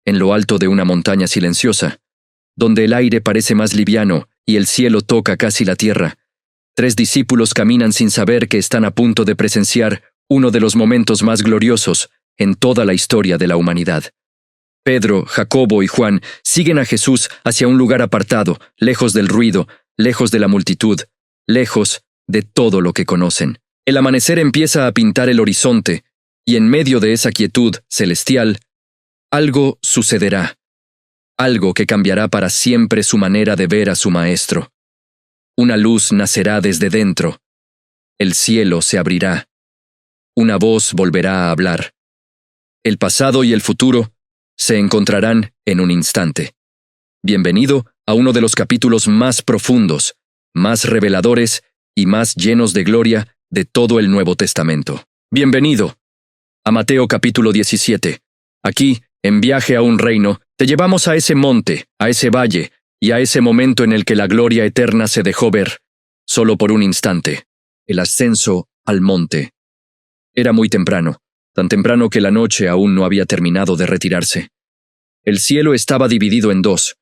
en lo alto de una montaña silenciosa, donde el aire parece más liviano y el cielo toca casi la tierra. 3 discípulos caminan sin saber que están a punto de presenciar uno de los momentos más gloriosos en toda la historia de la humanidad. Pedro, Jacobo y Juan siguen a Jesús hacia un lugar apartado, lejos del ruido, lejos de la multitud, lejos de todo lo que conocen. El amanecer empieza a pintar el horizonte, y en medio de esa quietud celestial, algo sucederá. Algo que cambiará para siempre su manera de ver a su Maestro. Una luz nacerá desde dentro. El cielo se abrirá. Una voz volverá a hablar. El pasado y el futuro se encontrarán en un instante. Bienvenido a uno de los capítulos más profundos, más reveladores y más llenos de gloria de todo el Nuevo Testamento. Bienvenido a Mateo capítulo 17. Aquí, en Viaje a un Reino, te llevamos a ese monte, a ese valle, y a ese momento en el que la gloria eterna se dejó ver, solo por un instante, el ascenso al monte. Era muy temprano, tan temprano que la noche aún no había terminado de retirarse. El cielo estaba dividido en 2,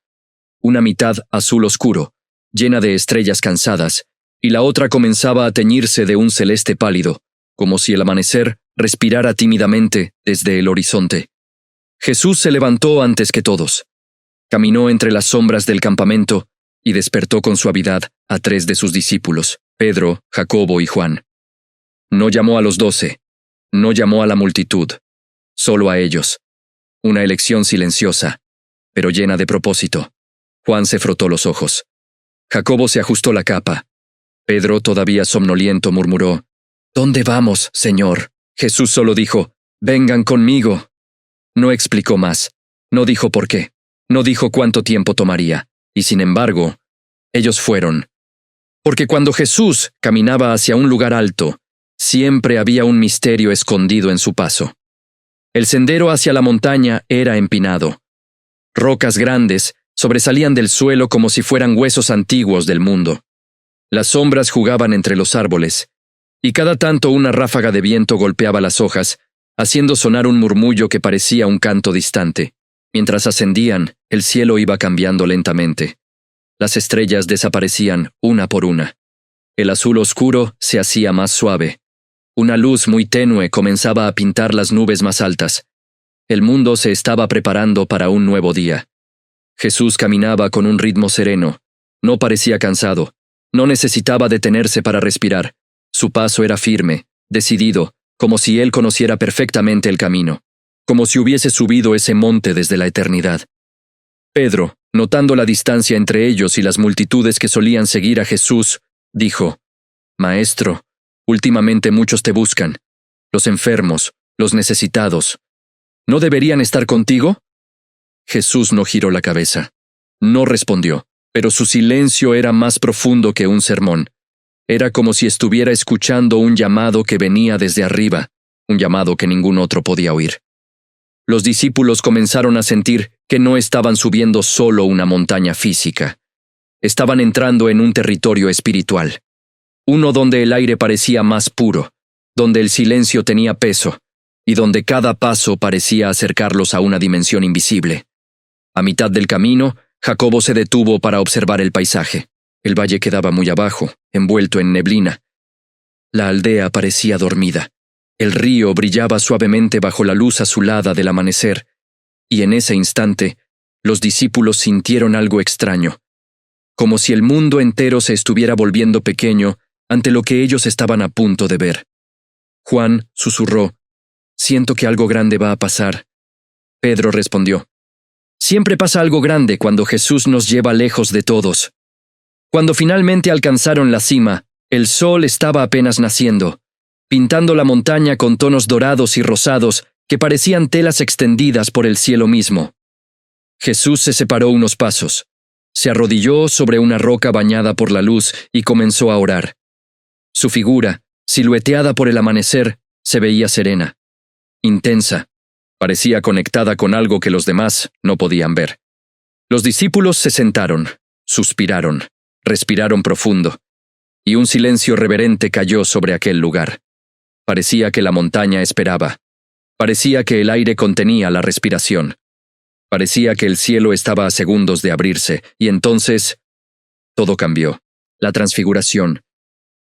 una mitad azul oscuro, llena de estrellas cansadas, y la otra comenzaba a teñirse de un celeste pálido, como si el amanecer respirara tímidamente desde el horizonte. Jesús se levantó antes que todos. Caminó entre las sombras del campamento y despertó con suavidad a 3 de sus discípulos, Pedro, Jacobo y Juan. No llamó a los 12, no llamó a la multitud, solo a ellos. Una elección silenciosa, pero llena de propósito. Juan se frotó los ojos. Jacobo se ajustó la capa. Pedro, todavía somnoliento, murmuró: «¿Dónde vamos, Señor?» Jesús solo dijo: «Vengan conmigo». No explicó más, no dijo por qué, no dijo cuánto tiempo tomaría, y sin embargo, ellos fueron. Porque cuando Jesús caminaba hacia un lugar alto, siempre había un misterio escondido en su paso. El sendero hacia la montaña era empinado. Rocas grandes sobresalían del suelo como si fueran huesos antiguos del mundo. Las sombras jugaban entre los árboles, y cada tanto una ráfaga de viento golpeaba las hojas, haciendo sonar un murmullo que parecía un canto distante. Mientras ascendían, el cielo iba cambiando lentamente. Las estrellas desaparecían una por una. El azul oscuro se hacía más suave. Una luz muy tenue comenzaba a pintar las nubes más altas. El mundo se estaba preparando para un nuevo día. Jesús caminaba con un ritmo sereno. No parecía cansado. No necesitaba detenerse para respirar. Su paso era firme, decidido, como si él conociera perfectamente el camino, como si hubiese subido ese monte desde la eternidad. Pedro, notando la distancia entre ellos y las multitudes que solían seguir a Jesús, dijo: «Maestro, últimamente muchos te buscan, los enfermos, los necesitados. ¿No deberían estar contigo?» Jesús no giró la cabeza. No respondió, pero su silencio era más profundo que un sermón. Era como si estuviera escuchando un llamado que venía desde arriba, un llamado que ningún otro podía oír. Los discípulos comenzaron a sentir que no estaban subiendo solo una montaña física. Estaban entrando en un territorio espiritual. Uno donde el aire parecía más puro, donde el silencio tenía peso, y donde cada paso parecía acercarlos a una dimensión invisible. A mitad del camino, Jacobo se detuvo para observar el paisaje. El valle quedaba muy abajo, envuelto en neblina. La aldea parecía dormida. El río brillaba suavemente bajo la luz azulada del amanecer, y en ese instante, los discípulos sintieron algo extraño, como si el mundo entero se estuviera volviendo pequeño ante lo que ellos estaban a punto de ver. Juan susurró: «Siento que algo grande va a pasar». Pedro respondió: «Siempre pasa algo grande cuando Jesús nos lleva lejos de todos». Cuando finalmente alcanzaron la cima, el sol estaba apenas naciendo, pintando la montaña con tonos dorados y rosados que parecían telas extendidas por el cielo mismo. Jesús se separó unos pasos, se arrodilló sobre una roca bañada por la luz y comenzó a orar. Su figura, silueteada por el amanecer, se veía serena, intensa, parecía conectada con algo que los demás no podían ver. Los discípulos se sentaron, suspiraron, respiraron profundo, y un silencio reverente cayó sobre aquel lugar. Parecía que la montaña esperaba. Parecía que el aire contenía la respiración. Parecía que el cielo estaba a segundos de abrirse, y entonces todo cambió. La transfiguración.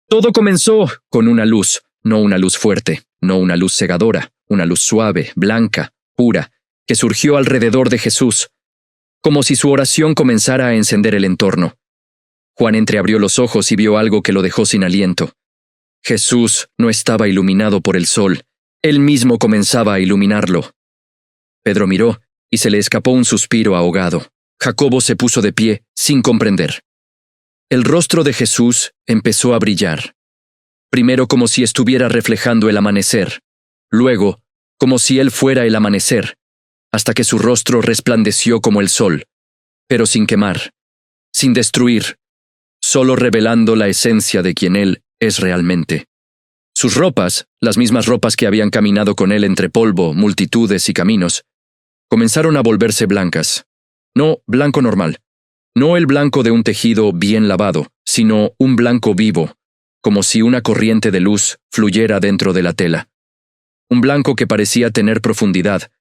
Todo comenzó con una luz, no una luz fuerte, no una luz cegadora, una luz suave, blanca, pura, que surgió alrededor de Jesús, como si su oración comenzara a encender el entorno. Juan entreabrió los ojos y vio algo que lo dejó sin aliento. Jesús no estaba iluminado por el sol, él mismo comenzaba a iluminarlo. Pedro miró y se le escapó un suspiro ahogado. Jacobo se puso de pie, sin comprender. El rostro de Jesús empezó a brillar. Primero como si estuviera reflejando el amanecer, luego como si él fuera el amanecer, hasta que su rostro resplandeció como el sol, pero sin quemar, sin destruir, solo revelando la esencia de quien él es realmente. Sus ropas, las mismas ropas que habían caminado con él entre polvo, multitudes y caminos, comenzaron a volverse blancas. No blanco normal, no el blanco de un tejido bien lavado, sino un blanco vivo, como si una corriente de luz fluyera dentro de la tela. Un blanco que parecía tener profundidad,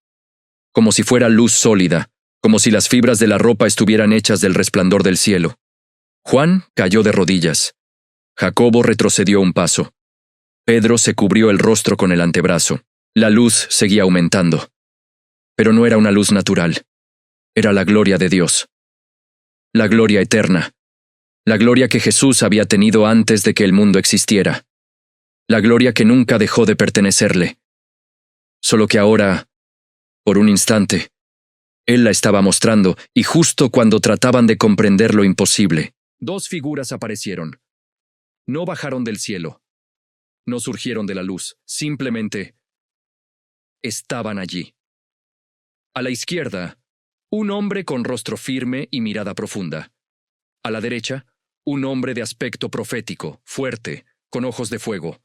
como si fuera luz sólida, como si las fibras de la ropa estuvieran hechas del resplandor del cielo. Juan cayó de rodillas. Jacobo retrocedió un paso. Pedro se cubrió el rostro con el antebrazo. La luz seguía aumentando. Pero no era una luz natural. Era la gloria de Dios. La gloria eterna. La gloria que Jesús había tenido antes de que el mundo existiera. La gloria que nunca dejó de pertenecerle. Solo que ahora, por un instante, Él la estaba mostrando, y justo cuando trataban de comprender lo imposible, dos figuras aparecieron. No bajaron del cielo. No surgieron de la luz. Simplemente estaban allí. A la izquierda, un hombre con rostro firme y mirada profunda. A la derecha, un hombre de aspecto profético, fuerte, con ojos de fuego.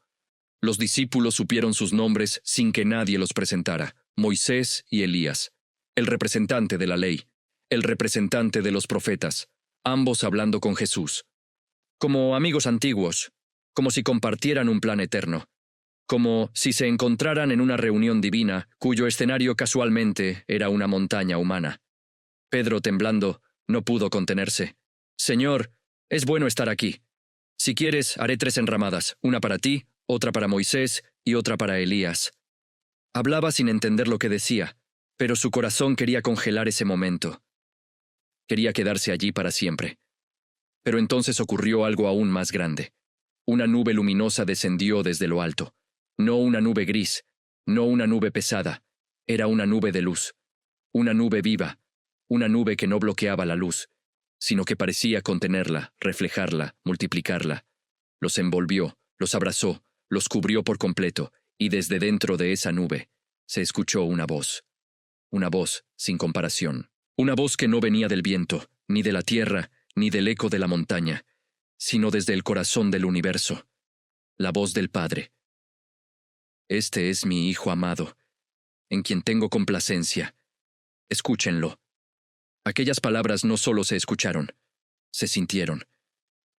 Los discípulos supieron sus nombres sin que nadie los presentara: Moisés y Elías, el representante de la ley, el representante de los profetas, ambos hablando con Jesús. Como amigos antiguos, como si compartieran un plan eterno, como si se encontraran en una reunión divina cuyo escenario casualmente era una montaña humana. Pedro, temblando, no pudo contenerse. «Señor, es bueno estar aquí. Si quieres, haré 3 enramadas, una para ti, otra para Moisés y otra para Elías». Hablaba sin entender lo que decía, pero su corazón quería congelar ese momento. Quería quedarse allí para siempre. Pero entonces ocurrió algo aún más grande. Una nube luminosa descendió desde lo alto. No una nube gris, no una nube pesada. Era una nube de luz. Una nube viva. Una nube que no bloqueaba la luz, sino que parecía contenerla, reflejarla, multiplicarla. Los envolvió, los abrazó, los cubrió por completo, y desde dentro de esa nube se escuchó una voz sin comparación. Una voz que no venía del viento, ni de la tierra, ni del eco de la montaña, sino desde el corazón del universo. La voz del Padre. «Este es mi Hijo amado, en quien tengo complacencia. Escúchenlo». Aquellas palabras no solo se escucharon, se sintieron.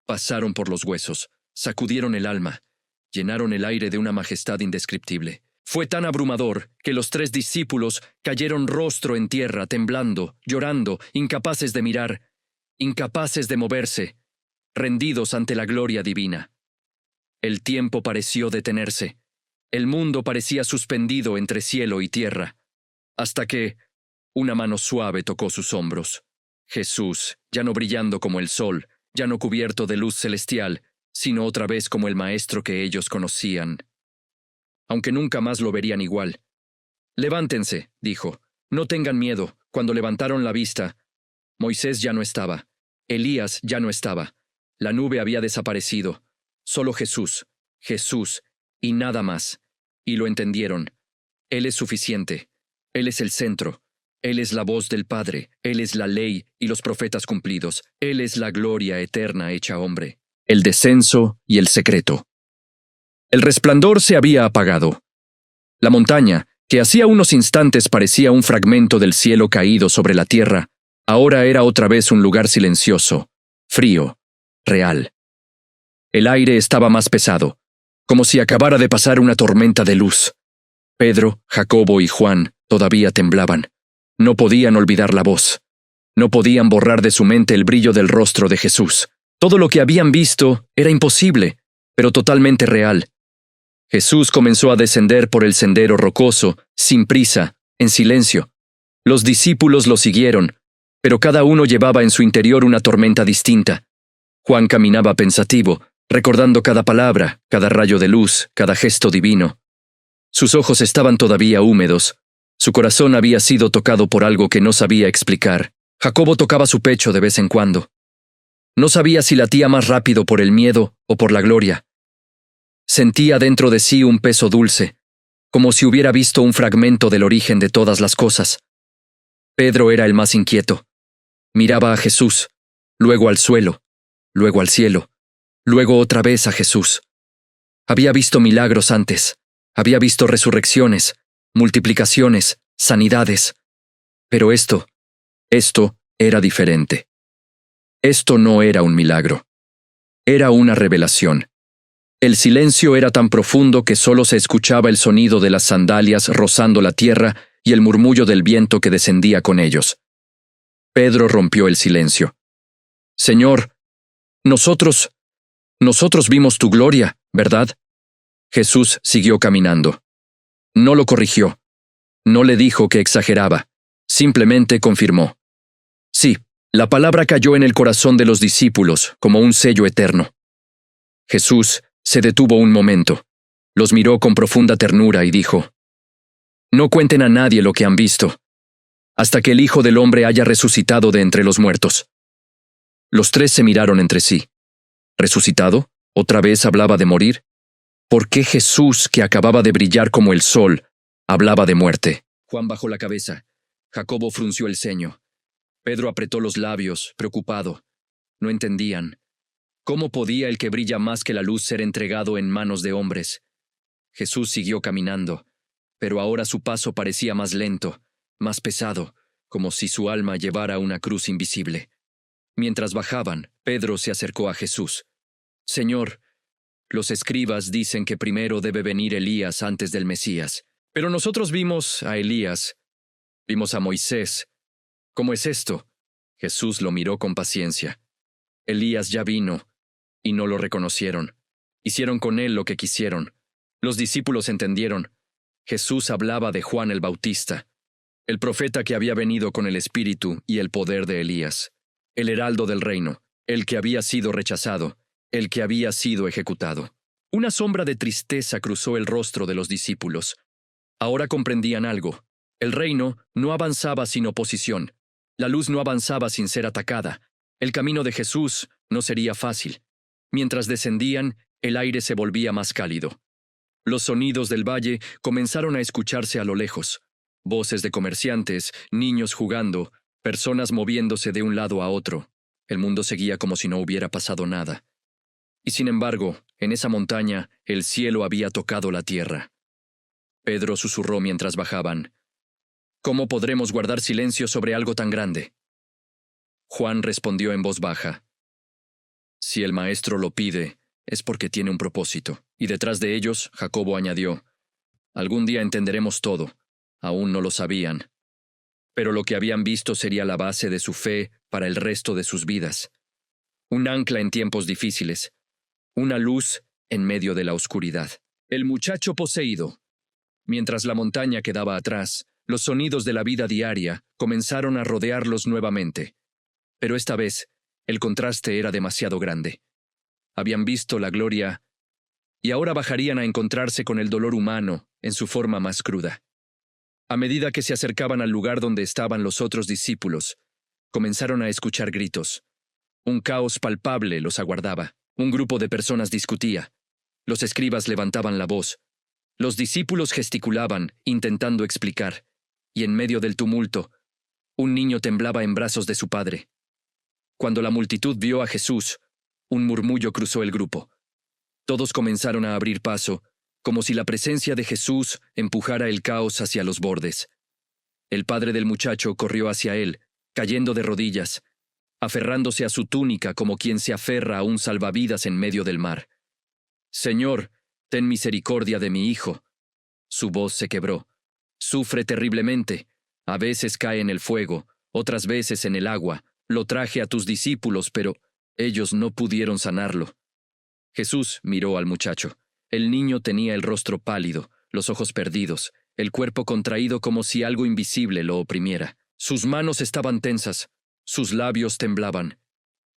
Pasaron por los huesos, sacudieron el alma, llenaron el aire de una majestad indescriptible. Fue tan abrumador que los 3 discípulos cayeron rostro en tierra, temblando, llorando, incapaces de mirar, incapaces de moverse, rendidos ante la gloria divina. El tiempo pareció detenerse. El mundo parecía suspendido entre cielo y tierra, hasta que una mano suave tocó sus hombros. Jesús, ya no brillando como el sol, ya no cubierto de luz celestial, sino otra vez como el Maestro que ellos conocían. Aunque nunca más lo verían igual. «Levántense», dijo, «no tengan miedo». Cuando levantaron la vista, Moisés ya no estaba, Elías ya no estaba, la nube había desaparecido, solo Jesús, y nada más. Y lo entendieron. Él es suficiente, Él es el centro. Él es la voz del Padre, Él es la ley y los profetas cumplidos, Él es la gloria eterna hecha hombre, el descenso y el secreto. El resplandor se había apagado. La montaña, que hacía unos instantes parecía un fragmento del cielo caído sobre la tierra, ahora era otra vez un lugar silencioso, frío, real. El aire estaba más pesado, como si acabara de pasar una tormenta de luz. Pedro, Jacobo y Juan todavía temblaban. No podían olvidar la voz. No podían borrar de su mente el brillo del rostro de Jesús. Todo lo que habían visto era imposible, pero totalmente real. Jesús comenzó a descender por el sendero rocoso, sin prisa, en silencio. Los discípulos lo siguieron, pero cada uno llevaba en su interior una tormenta distinta. Juan caminaba pensativo, recordando cada palabra, cada rayo de luz, cada gesto divino. Sus ojos estaban todavía húmedos. Su corazón había sido tocado por algo que no sabía explicar. Jacobo tocaba su pecho de vez en cuando. No sabía si latía más rápido por el miedo o por la gloria. Sentía dentro de sí un peso dulce, como si hubiera visto un fragmento del origen de todas las cosas. Pedro era el más inquieto. Miraba a Jesús, luego al suelo, luego al cielo, luego otra vez a Jesús. Había visto milagros antes, había visto resurrecciones, multiplicaciones, sanidades. Pero esto era diferente. Esto no era un milagro. Era una revelación. El silencio era tan profundo que solo se escuchaba el sonido de las sandalias rozando la tierra y el murmullo del viento que descendía con ellos. Pedro rompió el silencio. Señor, nosotros vimos tu gloria, ¿verdad? Jesús siguió caminando. No lo corrigió. No le dijo que exageraba. Simplemente confirmó. Sí, la palabra cayó en el corazón de los discípulos como un sello eterno. Jesús se detuvo un momento, los miró con profunda ternura y dijo: No cuenten a nadie lo que han visto, hasta que el Hijo del Hombre haya resucitado de entre los muertos. Los tres se miraron entre sí. ¿Resucitado? ¿Otra vez hablaba de morir? ¿Por qué Jesús, que acababa de brillar como el sol, hablaba de muerte? Juan bajó la cabeza. Jacobo frunció el ceño. Pedro apretó los labios, preocupado. No entendían. ¿Cómo podía el que brilla más que la luz ser entregado en manos de hombres? Jesús siguió caminando, pero ahora su paso parecía más lento, más pesado, como si su alma llevara una cruz invisible. Mientras bajaban, Pedro se acercó a Jesús. Señor, los escribas dicen que primero debe venir Elías antes del Mesías, pero nosotros vimos a Elías, vimos a Moisés. ¿Cómo es esto? Jesús lo miró con paciencia. Elías ya vino, y no lo reconocieron. Hicieron con él lo que quisieron. Los discípulos entendieron. Jesús hablaba de Juan el Bautista, el profeta que había venido con el espíritu y el poder de Elías, el heraldo del reino, el que había sido rechazado, el que había sido ejecutado. Una sombra de tristeza cruzó el rostro de los discípulos. Ahora comprendían algo. El reino no avanzaba sin oposición. La luz no avanzaba sin ser atacada. El camino de Jesús no sería fácil. Mientras descendían, el aire se volvía más cálido. Los sonidos del valle comenzaron a escucharse a lo lejos. Voces de comerciantes, niños jugando, personas moviéndose de un lado a otro. El mundo seguía como si no hubiera pasado nada. Y sin embargo, en esa montaña, el cielo había tocado la tierra. Pedro susurró mientras bajaban: ¿Cómo podremos guardar silencio sobre algo tan grande? Juan respondió en voz baja: Si el maestro lo pide, es porque tiene un propósito. Y detrás de ellos, Jacobo añadió: Algún día entenderemos todo. Aún no lo sabían. Pero lo que habían visto sería la base de su fe para el resto de sus vidas. Un ancla en tiempos difíciles. Una luz en medio de la oscuridad. El muchacho poseído. Mientras la montaña quedaba atrás, los sonidos de la vida diaria comenzaron a rodearlos nuevamente. Pero esta vez, el contraste era demasiado grande. Habían visto la gloria y ahora bajarían a encontrarse con el dolor humano en su forma más cruda. A medida que se acercaban al lugar donde estaban los otros discípulos, comenzaron a escuchar gritos. Un caos palpable los aguardaba. Un grupo de personas discutía. Los escribas levantaban la voz. Los discípulos gesticulaban, intentando explicar. Y en medio del tumulto, un niño temblaba en brazos de su padre. Cuando la multitud vio a Jesús, un murmullo cruzó el grupo. Todos comenzaron a abrir paso, como si la presencia de Jesús empujara el caos hacia los bordes. El padre del muchacho corrió hacia él, cayendo de rodillas, aferrándose a su túnica como quien se aferra a un salvavidas en medio del mar. «Señor, ten misericordia de mi hijo». Su voz se quebró. «Sufre terriblemente. A veces cae en el fuego, otras veces en el agua. Lo traje a tus discípulos, pero ellos no pudieron sanarlo. Jesús miró al muchacho. El niño tenía el rostro pálido, los ojos perdidos, el cuerpo contraído como si algo invisible lo oprimiera. Sus manos estaban tensas, sus labios temblaban,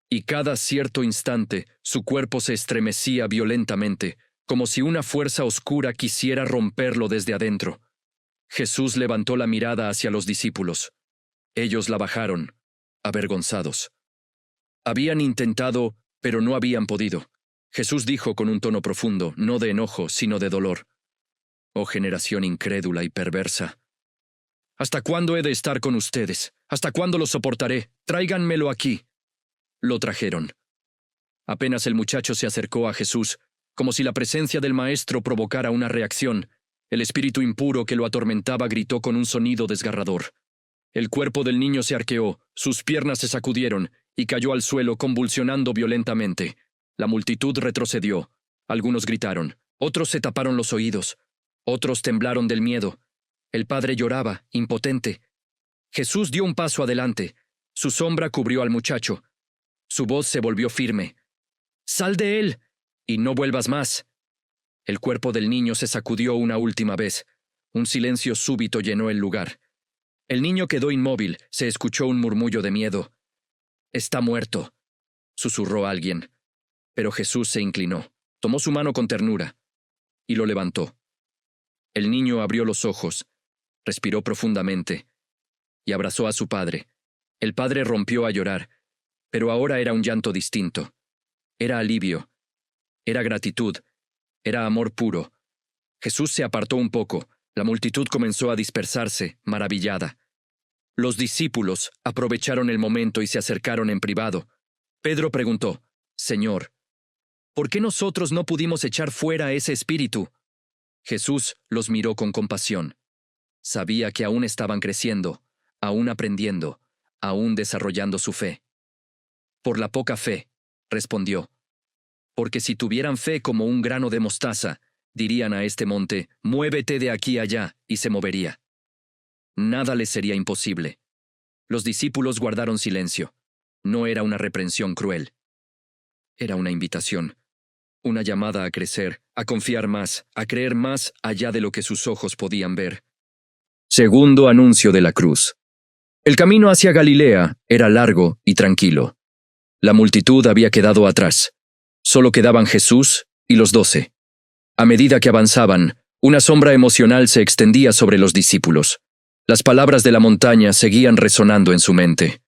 y cada cierto instante su cuerpo se estremecía violentamente, como si una fuerza oscura quisiera romperlo desde adentro. Jesús levantó la mirada hacia los discípulos. Ellos la bajaron, avergonzados. Habían intentado, pero no habían podido. Jesús dijo con un tono profundo, no de enojo, sino de dolor: «Oh generación incrédula y perversa, ¿hasta cuándo he de estar con ustedes? ¿Hasta cuándo lo soportaré? Tráiganmelo aquí». Lo trajeron. Apenas el muchacho se acercó a Jesús, como si la presencia del maestro provocara una reacción, el espíritu impuro que lo atormentaba gritó con un sonido desgarrador. El cuerpo del niño se arqueó, sus piernas se sacudieron y cayó al suelo convulsionando violentamente. La multitud retrocedió. Algunos gritaron, otros se taparon los oídos, otros temblaron del miedo. El padre lloraba, impotente. Jesús dio un paso adelante. Su sombra cubrió al muchacho. Su voz se volvió firme. «¡Sal de él! ¡Y no vuelvas más!». El cuerpo del niño se sacudió una última vez. Un silencio súbito llenó el lugar. El niño quedó inmóvil. Se escuchó un murmullo de miedo. «Está muerto», susurró alguien. Pero Jesús se inclinó, tomó su mano con ternura y lo levantó. El niño abrió los ojos, respiró profundamente y abrazó a su padre. El padre rompió a llorar, pero ahora era un llanto distinto. Era alivio, era gratitud, era amor puro. Jesús se apartó un poco, la multitud comenzó a dispersarse, maravillada. Los discípulos aprovecharon el momento y se acercaron en privado. Pedro preguntó, «Señor, ¿por qué nosotros no pudimos echar fuera ese espíritu?». Jesús los miró con compasión. Sabía que aún estaban creciendo, aún aprendiendo, aún desarrollando su fe. «Por la poca fe», respondió. «Porque si tuvieran fe como un grano de mostaza, dirían a este monte, muévete de aquí a allá, y se movería». Nada les sería imposible. Los discípulos guardaron silencio. No era una reprensión cruel. Era una invitación. Una llamada a crecer, a confiar más, a creer más allá de lo que sus ojos podían ver. Segundo anuncio de la cruz. El camino hacia Galilea era largo y tranquilo. La multitud había quedado atrás. Solo quedaban Jesús y los 12. A medida que avanzaban, una sombra emocional se extendía sobre los discípulos. Las palabras de la montaña seguían resonando en su mente.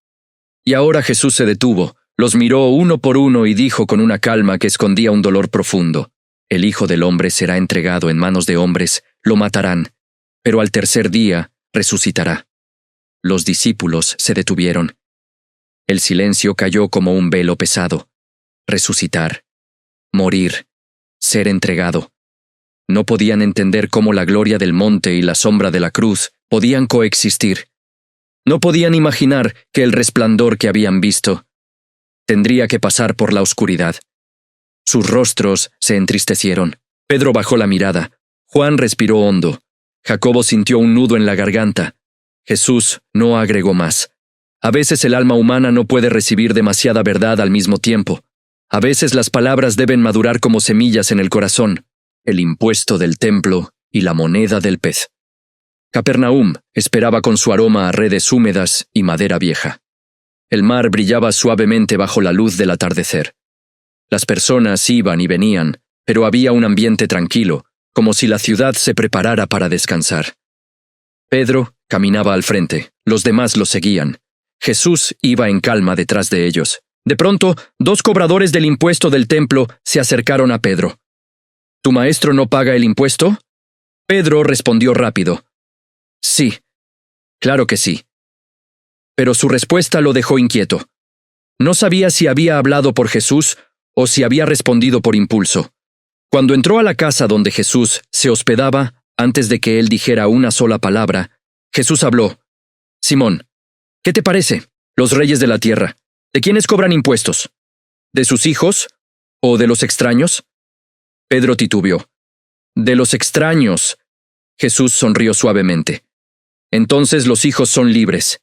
Y ahora Jesús se detuvo, los miró uno por uno y dijo con una calma que escondía un dolor profundo: «El Hijo del Hombre será entregado en manos de hombres, lo matarán, pero al tercer día resucitará». Los discípulos se detuvieron. El silencio cayó como un velo pesado. Resucitar, morir, ser entregado. No podían entender cómo la gloria del monte y la sombra de la cruz podían coexistir. No podían imaginar que el resplandor que habían visto tendría que pasar por la oscuridad. Sus rostros se entristecieron. Pedro bajó la mirada. Juan respiró hondo. Jacobo sintió un nudo en la garganta. Jesús no agregó más. A veces el alma humana no puede recibir demasiada verdad al mismo tiempo. A veces las palabras deben madurar como semillas en el corazón. El impuesto del templo y la moneda del pez. Capernaum esperaba con su aroma a redes húmedas y madera vieja. El mar brillaba suavemente bajo la luz del atardecer. Las personas iban y venían, pero había un ambiente tranquilo, como si la ciudad se preparara para descansar. Pedro caminaba al frente, los demás lo seguían. Jesús iba en calma detrás de ellos. De pronto, 2 cobradores del impuesto del templo se acercaron a Pedro. ¿Tu maestro no paga el impuesto? Pedro respondió rápido. Sí, claro que sí. Pero su respuesta lo dejó inquieto. No sabía si había hablado por Jesús o si había respondido por impulso. Cuando entró a la casa donde Jesús se hospedaba, antes de que él dijera una sola palabra, Jesús habló. «Simón, ¿qué te parece? Los reyes de la tierra, ¿de quiénes cobran impuestos? ¿De sus hijos o de los extraños?» Pedro titubeó. «De los extraños». Jesús sonrió suavemente. Entonces los hijos son libres.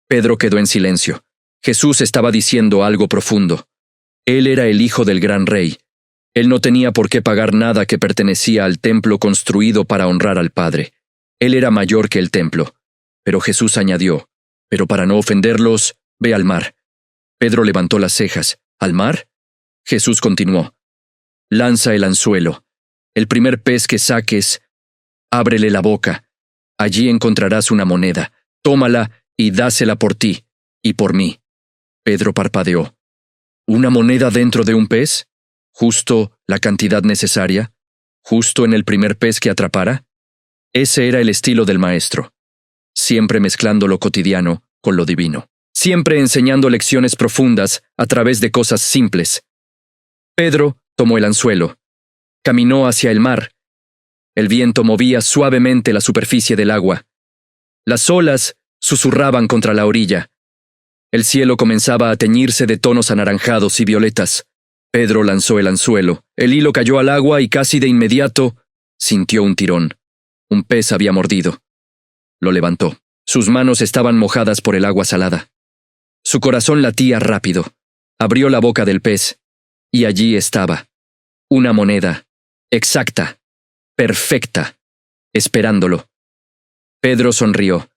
Pedro quedó en silencio. Jesús estaba diciendo algo profundo. Él era el hijo del gran rey. Él no tenía por qué pagar nada que pertenecía al templo construido para honrar al Padre. Él era mayor que el templo. Pero Jesús añadió, pero para no ofenderlos, ve al mar. Pedro levantó las cejas. ¿Al mar? Jesús continuó. Lanza el anzuelo. El primer pez que saques, ábrele la boca. Allí encontrarás una moneda. Tómala y dásela por ti y por mí. Pedro parpadeó. ¿Una moneda dentro de un pez? ¿Justo la cantidad necesaria? ¿Justo en el primer pez que atrapara? Ese era el estilo del maestro. Siempre mezclando lo cotidiano con lo divino. Siempre enseñando lecciones profundas a través de cosas simples. Pedro tomó el anzuelo. Caminó hacia el mar. El viento movía suavemente la superficie del agua. Las olas susurraban contra la orilla. El cielo comenzaba a teñirse de tonos anaranjados y violetas. Pedro lanzó el anzuelo. El hilo cayó al agua y casi de inmediato sintió un tirón. Un pez había mordido. Lo levantó. Sus manos estaban mojadas por el agua salada. Su corazón latía rápido. Abrió la boca del pez. Y allí estaba. Una moneda. Exacta. Perfecta. Esperándolo. Pedro sonrió.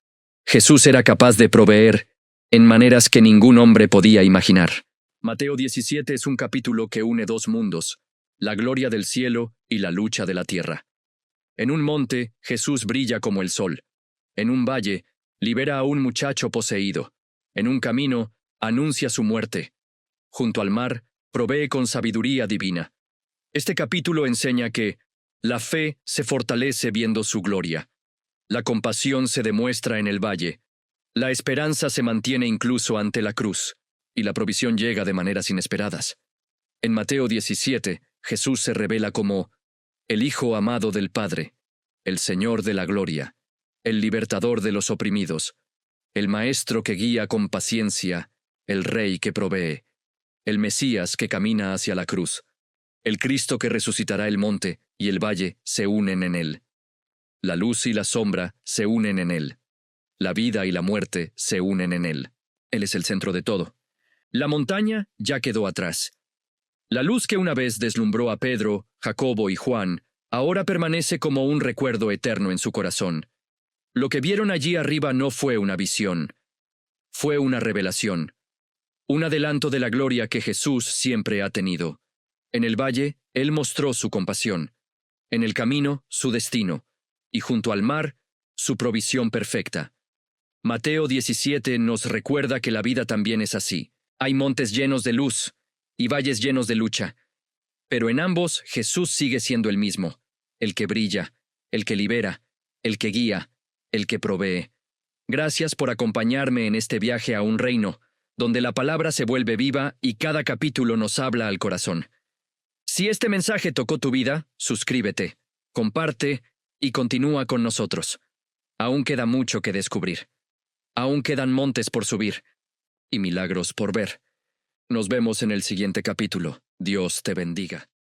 Jesús era capaz de proveer en maneras que ningún hombre podía imaginar. Mateo 17 es un capítulo que une dos mundos, la gloria del cielo y la lucha de la tierra. En un monte, Jesús brilla como el sol. En un valle, libera a un muchacho poseído. En un camino, anuncia su muerte. Junto al mar, provee con sabiduría divina. Este capítulo enseña que la fe se fortalece viendo su gloria. La compasión se demuestra en el valle. La esperanza se mantiene incluso ante la cruz, y la provisión llega de maneras inesperadas. En Mateo 17, Jesús se revela como el Hijo amado del Padre, el Señor de la gloria, el libertador de los oprimidos, el Maestro que guía con paciencia, el Rey que provee, el Mesías que camina hacia la cruz, el Cristo que resucitará el monte y el valle se unen en él. La luz y la sombra se unen en él. La vida y la muerte se unen en él. Él es el centro de todo. La montaña ya quedó atrás. La luz que una vez deslumbró a Pedro, Jacobo y Juan, ahora permanece como un recuerdo eterno en su corazón. Lo que vieron allí arriba no fue una visión, fue una revelación, un adelanto de la gloria que Jesús siempre ha tenido. En el valle, Él mostró su compasión, en el camino, su destino, y junto al mar, su provisión perfecta. Mateo 17 nos recuerda que la vida también es así. Hay montes llenos de luz y valles llenos de lucha. Pero en ambos Jesús sigue siendo el mismo, el que brilla, el que libera, el que guía, el que provee. Gracias por acompañarme en este viaje a un reino, donde la palabra se vuelve viva y cada capítulo nos habla al corazón. Si este mensaje tocó tu vida, suscríbete, comparte y continúa con nosotros. Aún queda mucho que descubrir. Aún quedan montes por subir y milagros por ver. Nos vemos en el siguiente capítulo. Dios te bendiga.